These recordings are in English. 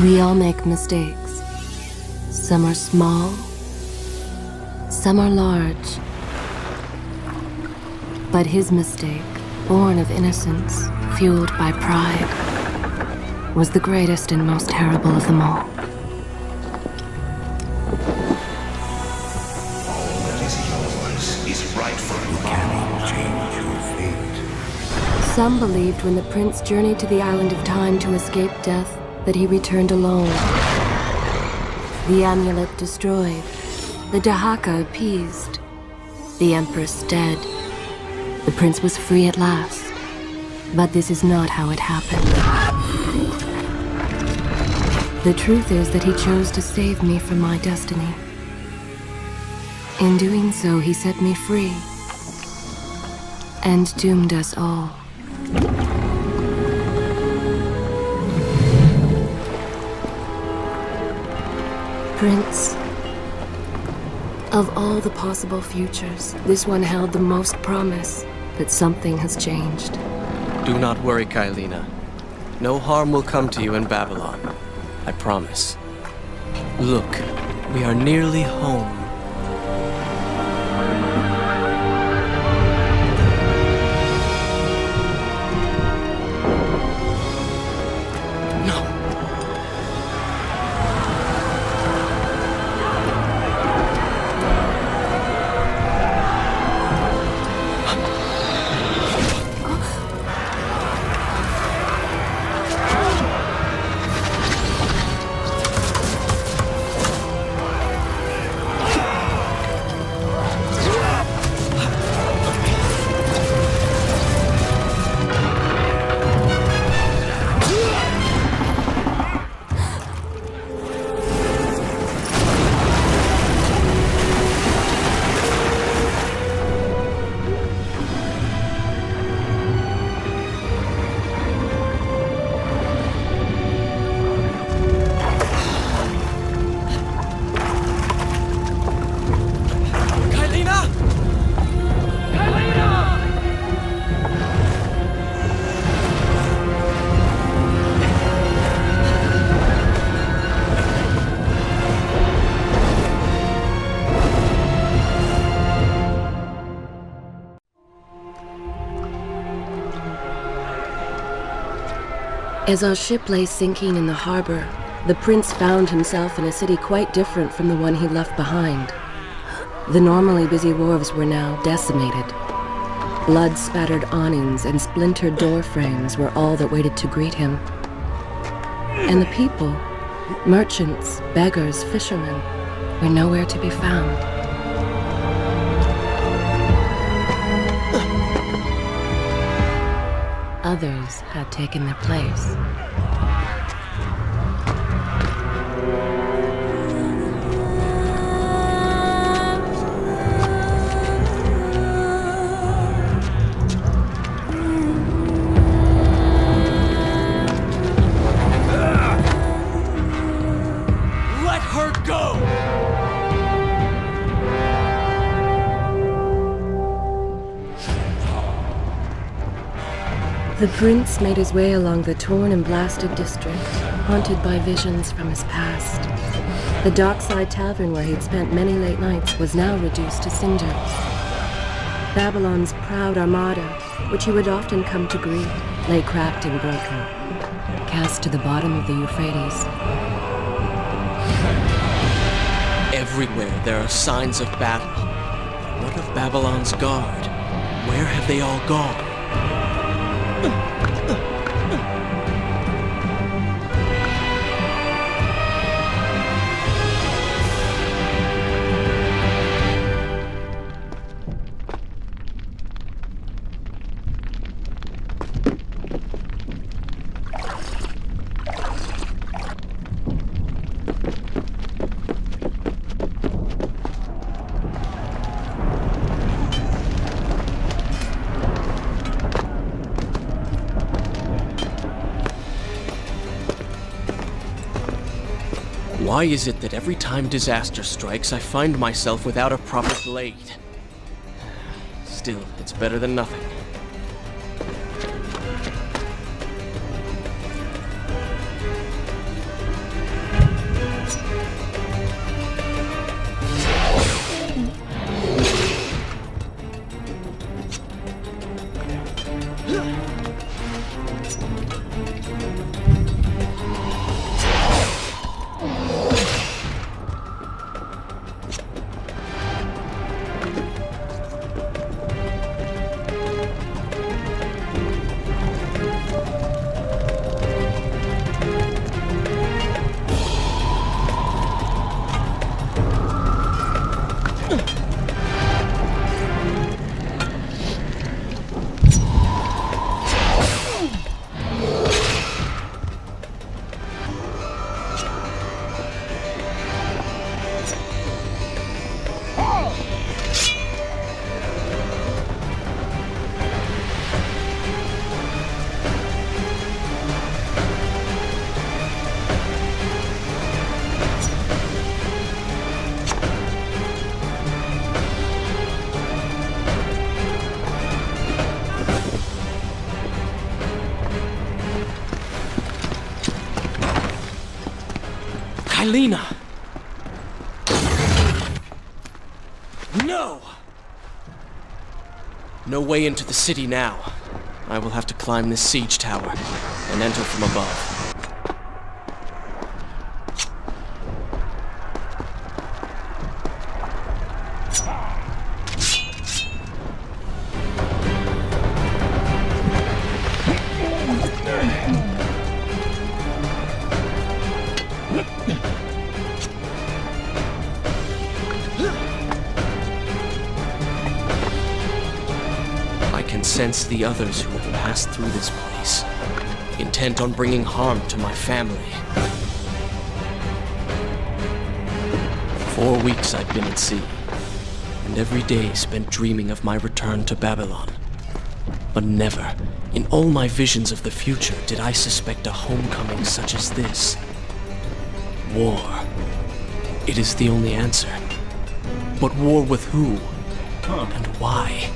We all make mistakes. Some are small, some are large. But his mistake, born of innocence, fueled by pride, was the greatest and most terrible of them all. All that is yours is rightfully mine. Change your fate. Some believed when the prince journeyed to the island of time to escape death, that he returned alone. The amulet destroyed, the Dahaka appeased, the empress dead. The prince was free at last. But this is not how it happened. The truth is that he chose to save me from my destiny. In doing so, he set me free and doomed us all. Prince, of all the possible futures, this one held the most promise that something has changed. Do not worry, Kaileena. No harm will come to you in Babylon. I promise. Look, we are nearly home. As our ship lay sinking in the harbor, the prince found himself in a city quite different from the one he left behind. The normally busy wharves were now decimated. Blood-spattered awnings and splintered door frames were all that waited to greet him. And the people, merchants, beggars, fishermen, were nowhere to be found. Others had taken their place. Let her go! The prince made his way along the torn and blasted district, haunted by visions from his past. The dockside tavern where he'd spent many late nights was now reduced to cinders. Babylon's proud armada, which he would often come to greet, lay cracked and broken, cast to the bottom of the Euphrates. Everywhere there are signs of battle. What of Babylon's guard? Where have they all gone? Why is it that every time disaster strikes, I find myself without a proper blade? Still, it's better than nothing. Kaileena! No! No way into the city now. I will have to climb this siege tower and enter from above. I can sense the others who have passed through this place, intent on bringing harm to my family. 4 weeks I've been at sea, and every day spent dreaming of my return to Babylon. But never, in all my visions of the future, did I suspect a homecoming such as this. War. It is the only answer. But war with who? And why?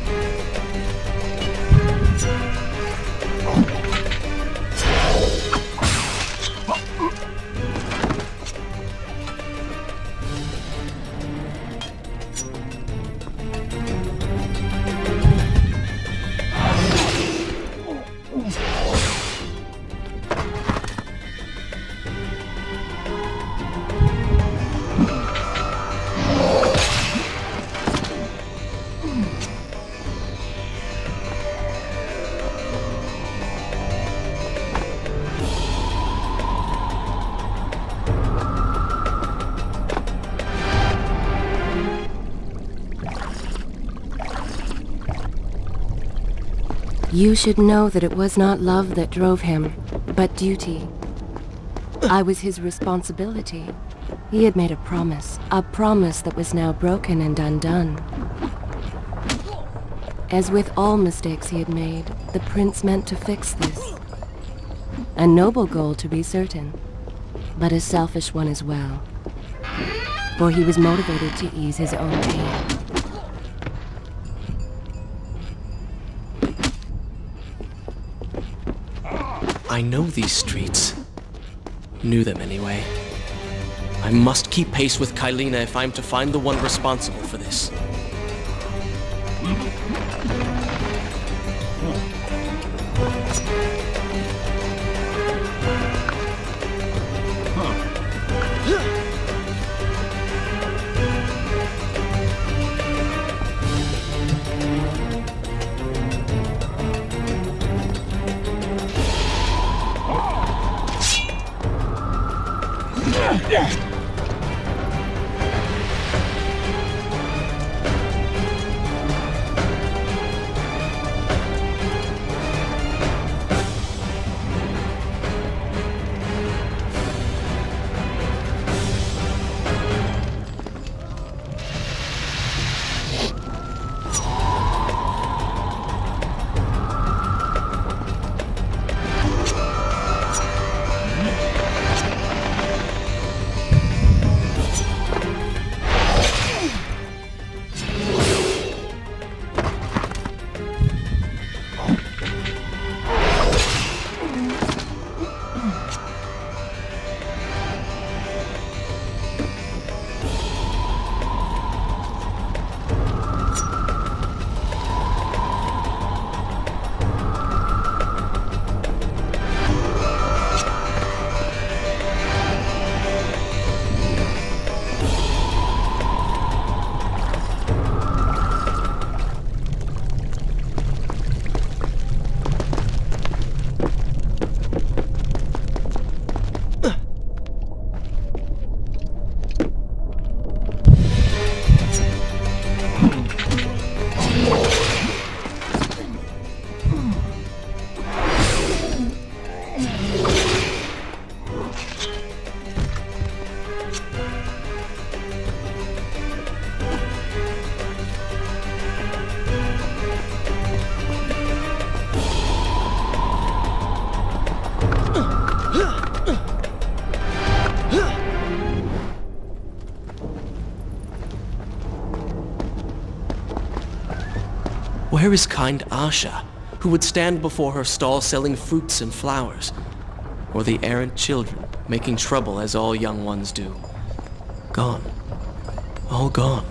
You should know that it was not love that drove him, but duty. I was his responsibility. He had made a promise that was now broken and undone. As with all mistakes he had made, the prince meant to fix this. A noble goal, to be certain, but a selfish one as well. For he was motivated to ease his own pain. I know these streets. Knew them anyway. I must keep pace with Kaileena if I'm to find the one responsible for this. Where is kind Asha, who would stand before her stall selling fruits and flowers? or the errant children making trouble as all young ones do. Gone. All gone.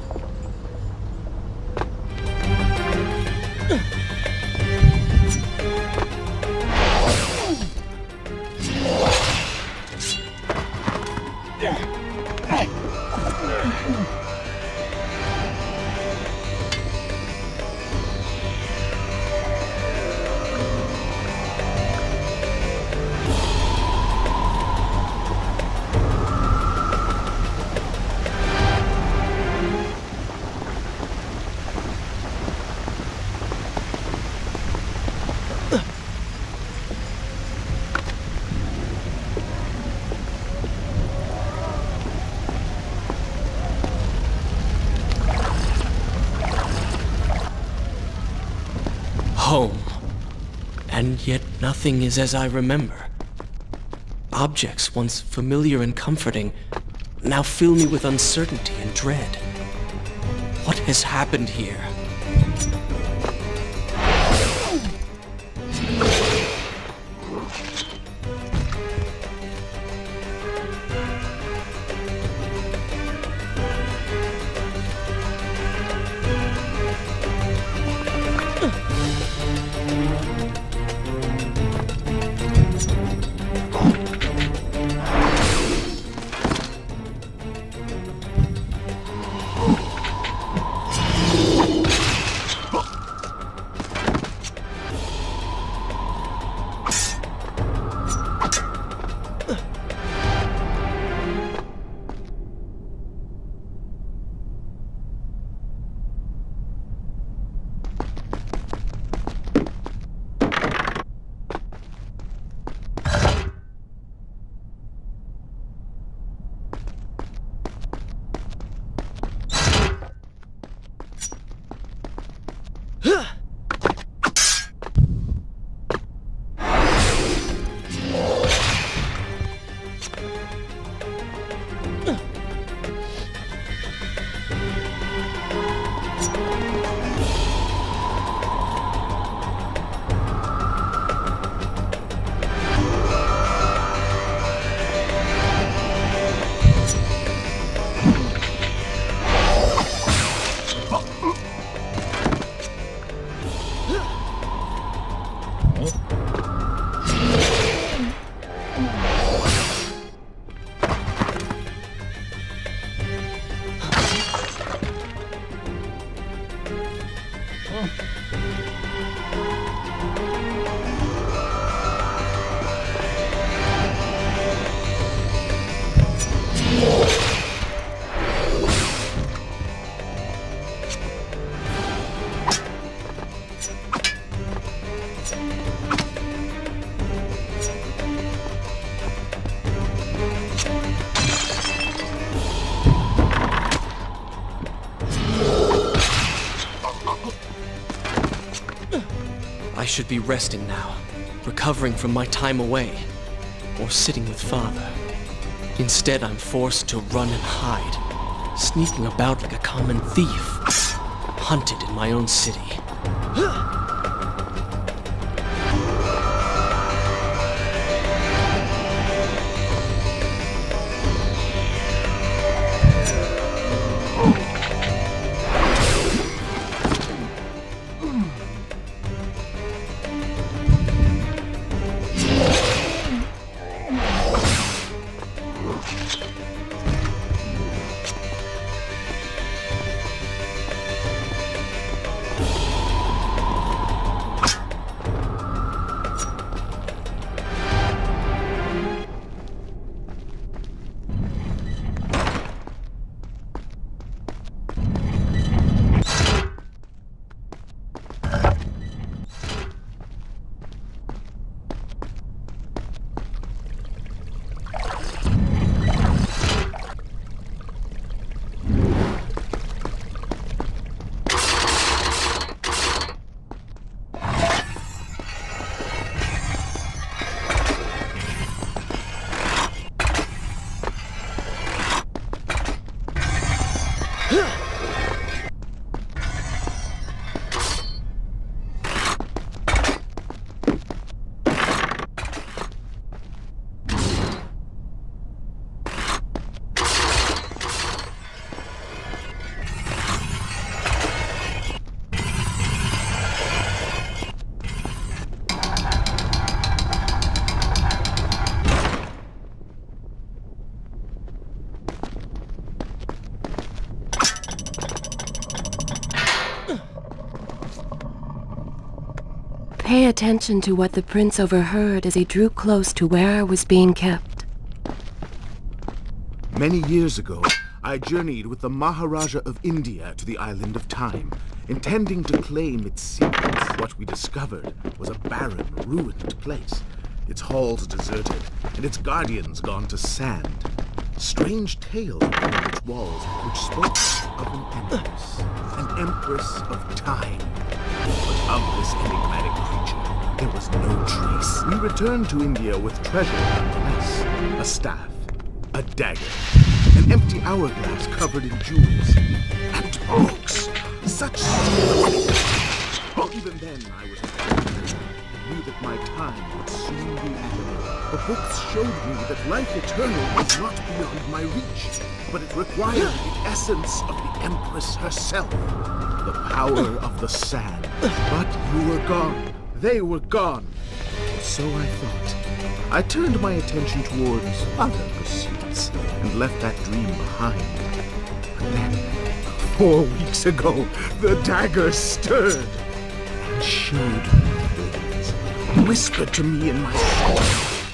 Home. And yet nothing is as I remember. Objects once familiar and comforting now fill me with uncertainty and dread. What has happened here? I should be resting now, recovering from my time away, or sitting with Father. Instead, I'm forced to run and hide, sneaking about like a common thief, hunted in my own city. pay attention to what the prince overheard as he drew close to where I was being kept. Many years ago, I journeyed with the Maharaja of India to the island of Time, intending to claim its secrets. What we discovered was a barren, ruined place. Its halls deserted, and its guardians gone to sand. Strange tales upon its walls which spoke of an empress of time. But of this enigmatic creature, there was no trace. We returned to India with treasure nonetheless. A staff, a dagger, an empty hourglass covered in jewels, and books. Such secrets. Even then, I was afraid. I knew that my time would soon be over. The books showed me that life eternal was not beyond my reach, but it required the essence of the Empress herself, the power of the sand. But you were gone. They were gone. So I thought. I turned my attention towards other pursuits and left that dream behind. But then, 4 weeks ago, the dagger stirred and showed me things. Whispered to me in my soul.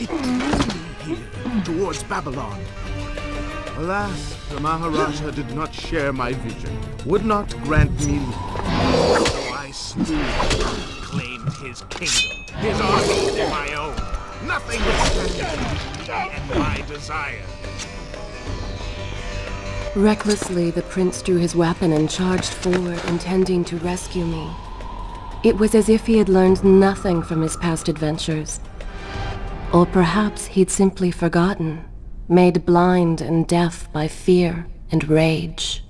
It drew me here, towards Babylon. Alas, the Maharaja did not share my vision, would not grant me leave. So I slew him, claimed his kingdom, his army for my own. Nothing would stand between me and my desire. Recklessly, the prince drew his weapon and charged forward, intending to rescue me. It was as if he had learned nothing from his past adventures. Or perhaps he'd simply forgotten, made blind and deaf by fear and rage.